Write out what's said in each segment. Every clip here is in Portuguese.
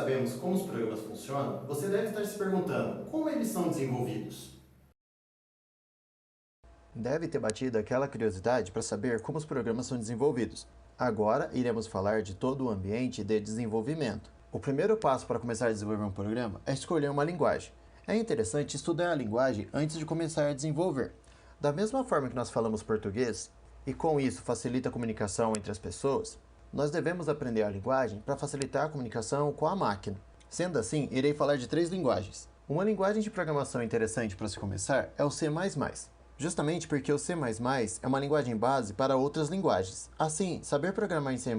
sabemos como os programas funcionam, você deve estar se perguntando como eles são desenvolvidos. Deve ter batido aquela curiosidade para saber como os programas são desenvolvidos. Agora iremos falar de todo o ambiente de desenvolvimento. O primeiro passo para começar a desenvolver um programa é escolher uma linguagem. É interessante estudar a linguagem antes de começar a desenvolver. Da mesma forma que nós falamos português, e com isso facilita a comunicação entre as pessoas, nós devemos aprender a linguagem para facilitar a comunicação com a máquina. Sendo assim, irei falar de 3 linguagens. Uma linguagem de programação interessante para se começar é o C++. Justamente porque o C++ é uma linguagem base para outras linguagens. Assim, saber programar em C++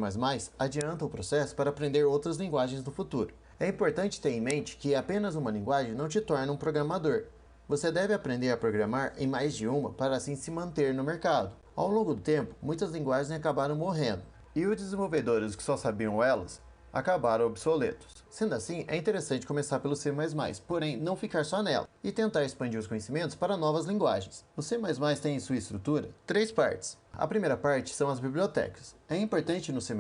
adianta o processo para aprender outras linguagens no futuro. É importante ter em mente que apenas uma linguagem não te torna um programador. Você deve aprender a programar em mais de uma para assim se manter no mercado. Ao longo do tempo, muitas linguagens acabaram morrendo, e os desenvolvedores que só sabiam elas acabaram obsoletos. Sendo assim, é interessante começar pelo C++, porém não ficar só nela, e tentar expandir os conhecimentos para novas linguagens. O C++ tem em sua estrutura 3 partes. A primeira parte são as bibliotecas. É importante no C++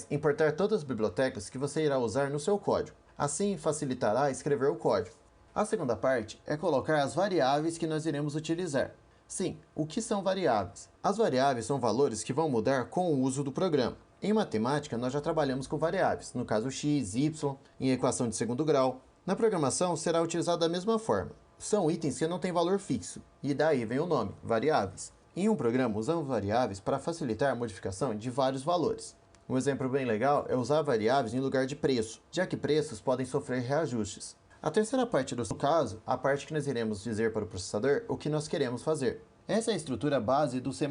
importar todas as bibliotecas que você irá usar no seu código. Assim, facilitará escrever o código. A segunda parte é colocar as variáveis que nós iremos utilizar. Sim, o que são variáveis? As variáveis são valores que vão mudar com o uso do programa. Em matemática, nós já trabalhamos com variáveis, no caso x, y, em equação de segundo grau. Na programação, será utilizado da mesma forma. São itens que não têm valor fixo, e daí vem o nome, variáveis. Em um programa, usamos variáveis para facilitar a modificação de vários valores. Um exemplo bem legal é usar variáveis em lugar de preço, já que preços podem sofrer reajustes. A terceira parte do caso, a parte que nós iremos dizer para o processador o que nós queremos fazer. Essa é a estrutura base do C++.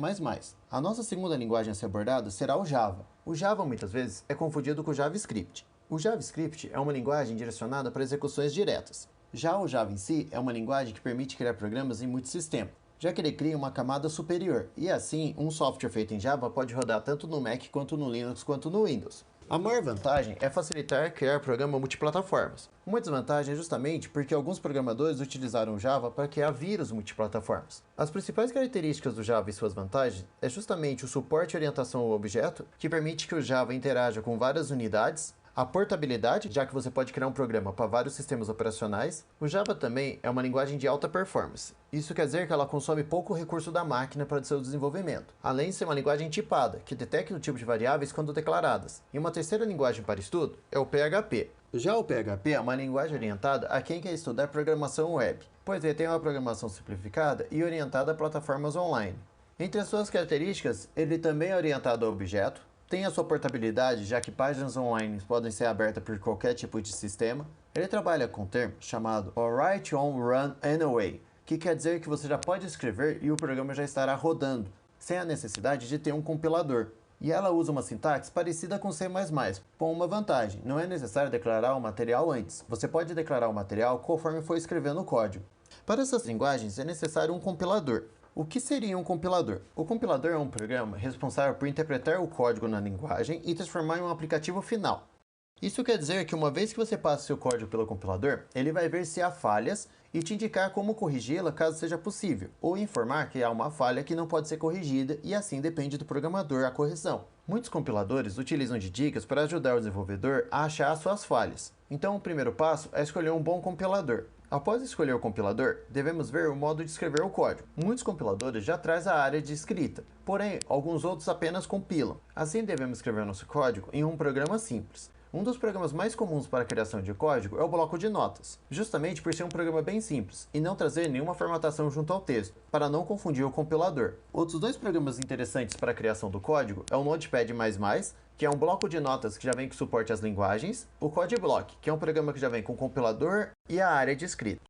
A nossa segunda linguagem a ser abordada será o Java. O Java muitas vezes é confundido com o JavaScript. O JavaScript é uma linguagem direcionada para execuções diretas. Já o Java em si é uma linguagem que permite criar programas em multissistema, já que ele cria uma camada superior, e assim um software feito em Java pode rodar tanto no Mac quanto no Linux quanto no Windows. A maior vantagem é facilitar criar programa multiplataformas. Uma desvantagem é justamente porque alguns programadores utilizaram o Java para criar vírus multiplataformas. As principais características do Java e suas vantagens é justamente o suporte e orientação ao objeto, que permite que o Java interaja com várias unidades, a portabilidade, já que você pode criar um programa para vários sistemas operacionais. O Java também é uma linguagem de alta performance. Isso quer dizer que ela consome pouco recurso da máquina para o seu desenvolvimento, além de ser uma linguagem tipada, que detecta o tipo de variáveis quando declaradas. E uma terceira linguagem para estudo é o PHP. Já o PHP é uma linguagem orientada a quem quer estudar programação web, pois ele tem uma programação simplificada e orientada a plataformas online. Entre as suas características, ele também é orientado a objeto, tem a sua portabilidade, já que páginas online podem ser abertas por qualquer tipo de sistema. Ele trabalha com um termo chamado Write on Run Anyway, que quer dizer que você já pode escrever e o programa já estará rodando, sem a necessidade de ter um compilador. E ela usa uma sintaxe parecida com C++, com uma vantagem: não é necessário declarar o material antes. Você pode declarar o material conforme for escrevendo o código. Para essas linguagens é necessário um compilador. O que seria um compilador? O compilador é um programa responsável por interpretar o código na linguagem e transformar em um aplicativo final. Isso quer dizer que uma vez que você passa seu código pelo compilador, ele vai ver se há falhas e te indicar como corrigi-la caso seja possível, ou informar que há uma falha que não pode ser corrigida e assim depende do programador a correção. Muitos compiladores utilizam de dicas para ajudar o desenvolvedor a achar suas falhas. Então o primeiro passo é escolher um bom compilador. Após escolher o compilador, devemos ver o modo de escrever o código. Muitos compiladores já trazem a área de escrita, porém, alguns outros apenas compilam. Assim, devemos escrever nosso código em um programa simples. Um dos programas mais comuns para a criação de código é o bloco de notas, justamente por ser um programa bem simples e não trazer nenhuma formatação junto ao texto, para não confundir o compilador. Outros 2 programas interessantes para a criação do código é o Notepad++, que é um bloco de notas que já vem com suporte às linguagens, o CodeBlock, que é um programa que já vem com o compilador e a área de escrita.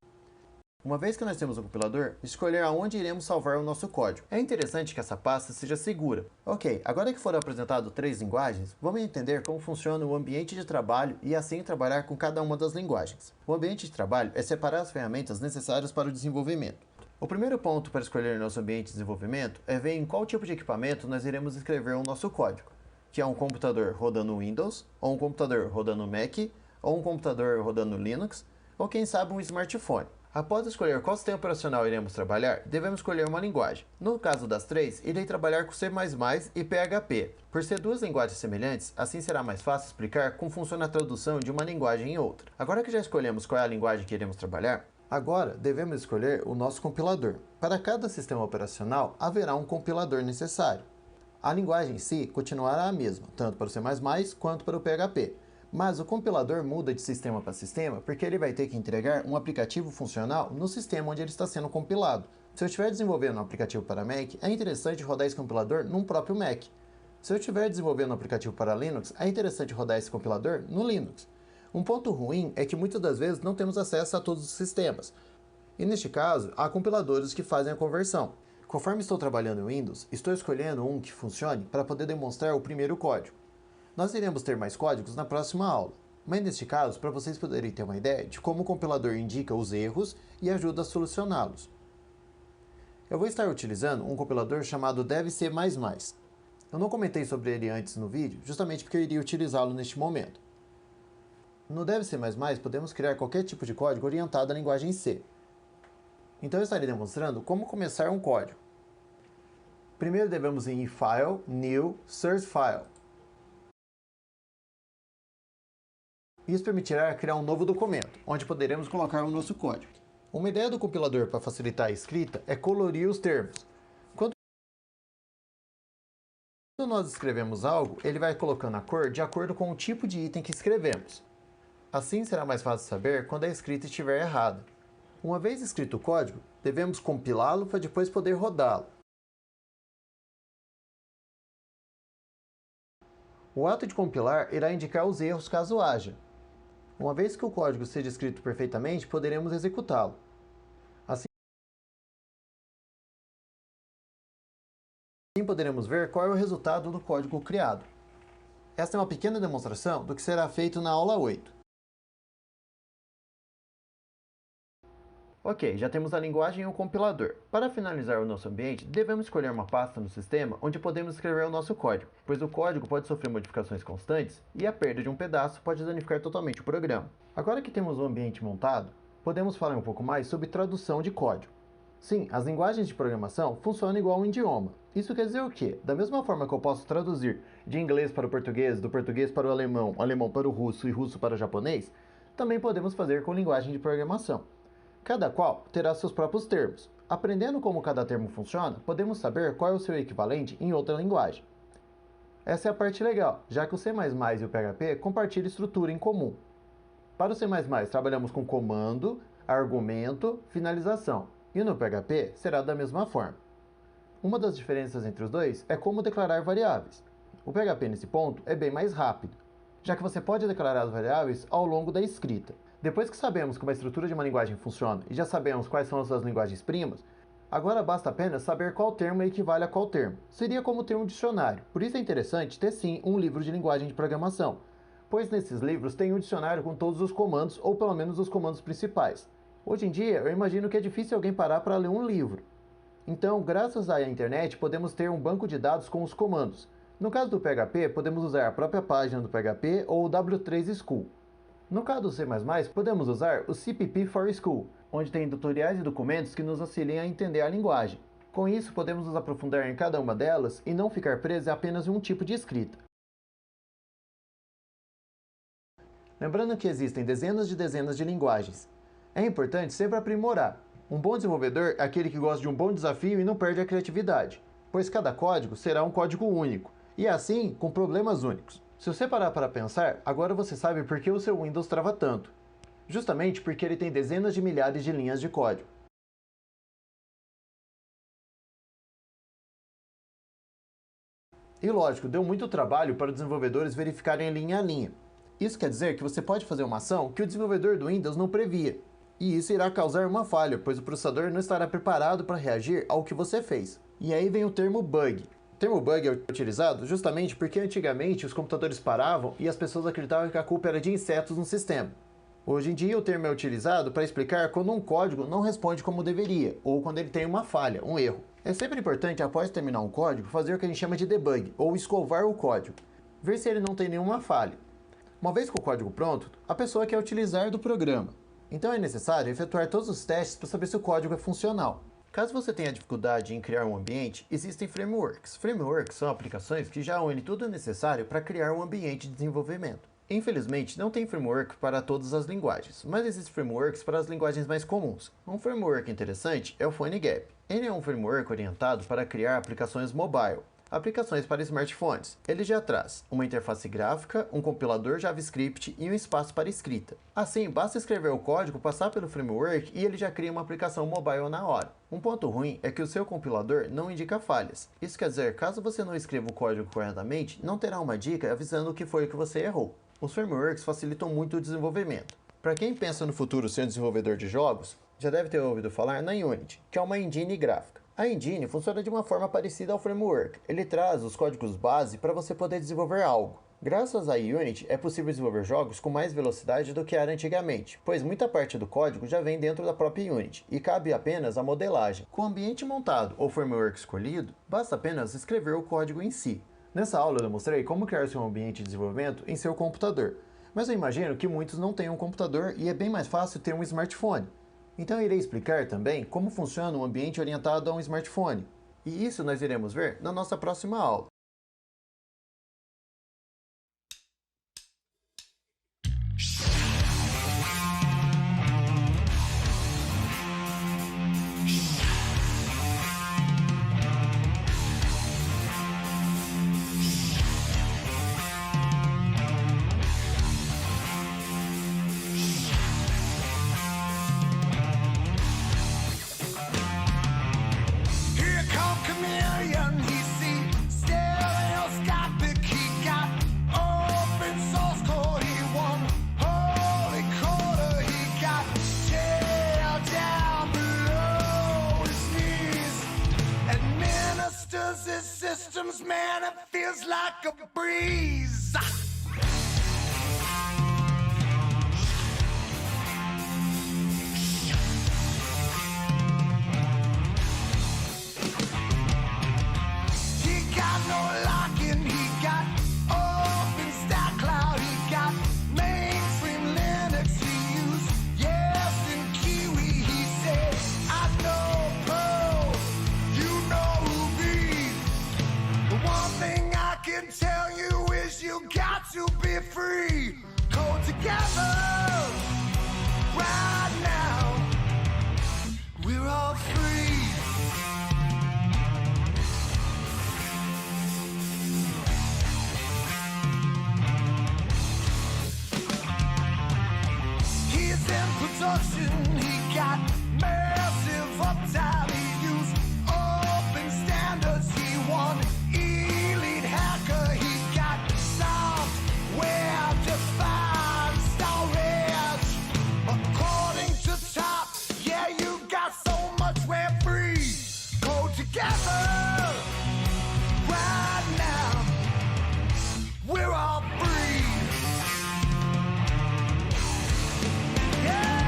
Uma vez que nós temos o compilador, escolher aonde iremos salvar o nosso código. É interessante que essa pasta seja segura. Ok, agora que foram apresentadas 3 linguagens, vamos entender como funciona o ambiente de trabalho e assim trabalhar com cada uma das linguagens. O ambiente de trabalho é separar as ferramentas necessárias para o desenvolvimento. O primeiro ponto para escolher nosso ambiente de desenvolvimento é ver em qual tipo de equipamento nós iremos escrever o nosso código, que é um computador rodando Windows, ou um computador rodando Mac, ou um computador rodando Linux, ou quem sabe um smartphone. Após escolher qual sistema operacional iremos trabalhar, devemos escolher uma linguagem. No caso das três, irei trabalhar com C++ e PHP. Por ser duas linguagens semelhantes, assim será mais fácil explicar como funciona a tradução de uma linguagem em outra. Agora que já escolhemos qual é a linguagem que iremos trabalhar, agora devemos escolher o nosso compilador. Para cada sistema operacional, haverá um compilador necessário. A linguagem em si continuará a mesma, tanto para o C++ quanto para o PHP. Mas o compilador muda de sistema para sistema porque ele vai ter que entregar um aplicativo funcional no sistema onde ele está sendo compilado. Se eu estiver desenvolvendo um aplicativo para Mac, é interessante rodar esse compilador num próprio Mac. Se eu estiver desenvolvendo um aplicativo para Linux, é interessante rodar esse compilador no Linux. Um ponto ruim é que muitas das vezes não temos acesso a todos os sistemas. E neste caso, há compiladores que fazem a conversão. Conforme estou trabalhando em Windows, estou escolhendo um que funcione para poder demonstrar o primeiro código. Nós iremos ter mais códigos na próxima aula, mas neste caso, para vocês poderem ter uma ideia de como o compilador indica os erros e ajuda a solucioná-los. Eu vou estar utilizando um compilador chamado DevC++. Eu não comentei sobre ele antes no vídeo, justamente porque eu iria utilizá-lo neste momento. No DevC++ podemos criar qualquer tipo de código orientado à linguagem C. Então eu estarei demonstrando como começar um código. Primeiro devemos ir em File, New, Source File. Isso permitirá criar um novo documento, onde poderemos colocar o nosso código. Uma ideia do compilador para facilitar a escrita é colorir os termos. Quando nós escrevemos algo, ele vai colocando a cor de acordo com o tipo de item que escrevemos. Assim será mais fácil saber quando a escrita estiver errada. Uma vez escrito o código, devemos compilá-lo para depois poder rodá-lo. O ato de compilar irá indicar os erros caso haja. Uma vez que o código seja escrito perfeitamente, poderemos executá-lo. Assim poderemos ver qual é o resultado do código criado. Esta é uma pequena demonstração do que será feito na aula 8. Ok, já temos a linguagem e o compilador. Para finalizar o nosso ambiente, devemos escolher uma pasta no sistema onde podemos escrever o nosso código, pois o código pode sofrer modificações constantes e a perda de um pedaço pode danificar totalmente o programa. Agora que temos o ambiente montado, podemos falar um pouco mais sobre tradução de código. Sim, as linguagens de programação funcionam igual a um idioma. Isso quer dizer o quê? Da mesma forma que eu posso traduzir de inglês para o português, do português para o alemão, alemão para o russo e russo para o japonês, também podemos fazer com linguagem de programação. Cada qual terá seus próprios termos. Aprendendo como cada termo funciona, podemos saber qual é o seu equivalente em outra linguagem. Essa é a parte legal, já que o C++ e o PHP compartilham estrutura em comum. Para o C++ trabalhamos com comando, argumento, finalização, e no PHP será da mesma forma. Uma das diferenças entre os dois é como declarar variáveis. O PHP nesse ponto é bem mais rápido, já que você pode declarar as variáveis ao longo da escrita. Depois que sabemos como a estrutura de uma linguagem funciona e já sabemos quais são as suas linguagens primas, agora basta apenas saber qual termo equivale a qual termo. Seria como ter um dicionário. Por isso é interessante ter sim um livro de linguagem de programação, pois nesses livros tem um dicionário com todos os comandos, ou pelo menos os comandos principais. Hoje em dia, eu imagino que é difícil alguém parar para ler um livro. Então, graças à internet, podemos ter um banco de dados com os comandos. No caso do PHP, podemos usar a própria página do PHP ou o W3 School. No caso do C++, podemos usar o CPP for School, onde tem tutoriais e documentos que nos auxiliam a entender a linguagem. Com isso, podemos nos aprofundar em cada uma delas e não ficar presos a apenas um tipo de escrita. Lembrando que existem dezenas de linguagens. É importante sempre aprimorar. Um bom desenvolvedor é aquele que gosta de um bom desafio e não perde a criatividade, pois cada código será um código único, e assim com problemas únicos. Se você parar para pensar, agora você sabe por que o seu Windows trava tanto. Justamente porque ele tem dezenas de milhares de linhas de código. E lógico, deu muito trabalho para os desenvolvedores verificarem linha a linha. Isso quer dizer que você pode fazer uma ação que o desenvolvedor do Windows não previa. E isso irá causar uma falha, pois o processador não estará preparado para reagir ao que você fez. E aí vem o termo bug. O termo bug é utilizado justamente porque antigamente os computadores paravam e as pessoas acreditavam que a culpa era de insetos no sistema. Hoje em dia o termo é utilizado para explicar quando um código não responde como deveria, ou quando ele tem uma falha, um erro. É sempre importante, após terminar um código, fazer o que a gente chama de debug, ou escovar o código, ver se ele não tem nenhuma falha. Uma vez com o código pronto, a pessoa quer utilizar do programa. Então é necessário efetuar todos os testes para saber se o código é funcional. Caso você tenha dificuldade em criar um ambiente, existem frameworks. Frameworks são aplicações que já unem tudo o necessário para criar um ambiente de desenvolvimento. Infelizmente, não tem framework para todas as linguagens, mas existem frameworks para as linguagens mais comuns. Um framework interessante é o PhoneGap. Ele é um framework orientado para criar aplicações mobile, aplicações para smartphones. Ele já traz uma interface gráfica, um compilador JavaScript e um espaço para escrita. Assim, basta escrever o código, passar pelo framework e ele já cria uma aplicação mobile na hora. Um ponto ruim é que o seu compilador não indica falhas. Isso quer dizer, caso você não escreva o código corretamente, não terá uma dica avisando o que foi que você errou. Os frameworks facilitam muito o desenvolvimento. Para quem pensa no futuro ser um desenvolvedor de jogos, já deve ter ouvido falar na Unity, que é uma engine gráfica. A engine funciona de uma forma parecida ao framework. Ele traz os códigos base para você poder desenvolver algo. Graças à Unity, é possível desenvolver jogos com mais velocidade do que era antigamente, pois muita parte do código já vem dentro da própria Unity, e cabe apenas a modelagem. Com o ambiente montado ou framework escolhido, basta apenas escrever o código em si. Nessa aula eu mostrei como criar seu ambiente de desenvolvimento em seu computador, mas eu imagino que muitos não tenham um computador e é bem mais fácil ter um smartphone. Então eu irei explicar também como funciona um ambiente orientado a um smartphone. E isso nós iremos ver na nossa próxima aula. Man, it feels like a breeze. He got no locking, he got open stack cloud, he got mainframe Linux he used, yes, and Kiwi he said, I know Perl, you know Ruby. The one thing I can tell you is you got to be free. Code together right now. We're all free. He's in production. He got massive uptime. He used open standards. He won Elite Hacker, he got software defined storage. According to Top, yeah, you got so much web free. Go together right now. We're all free. Yeah.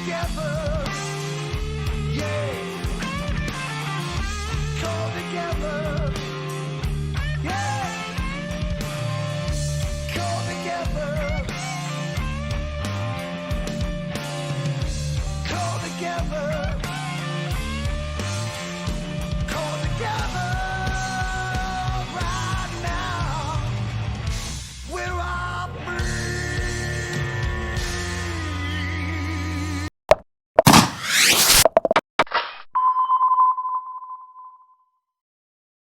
Together, yeah. Call together.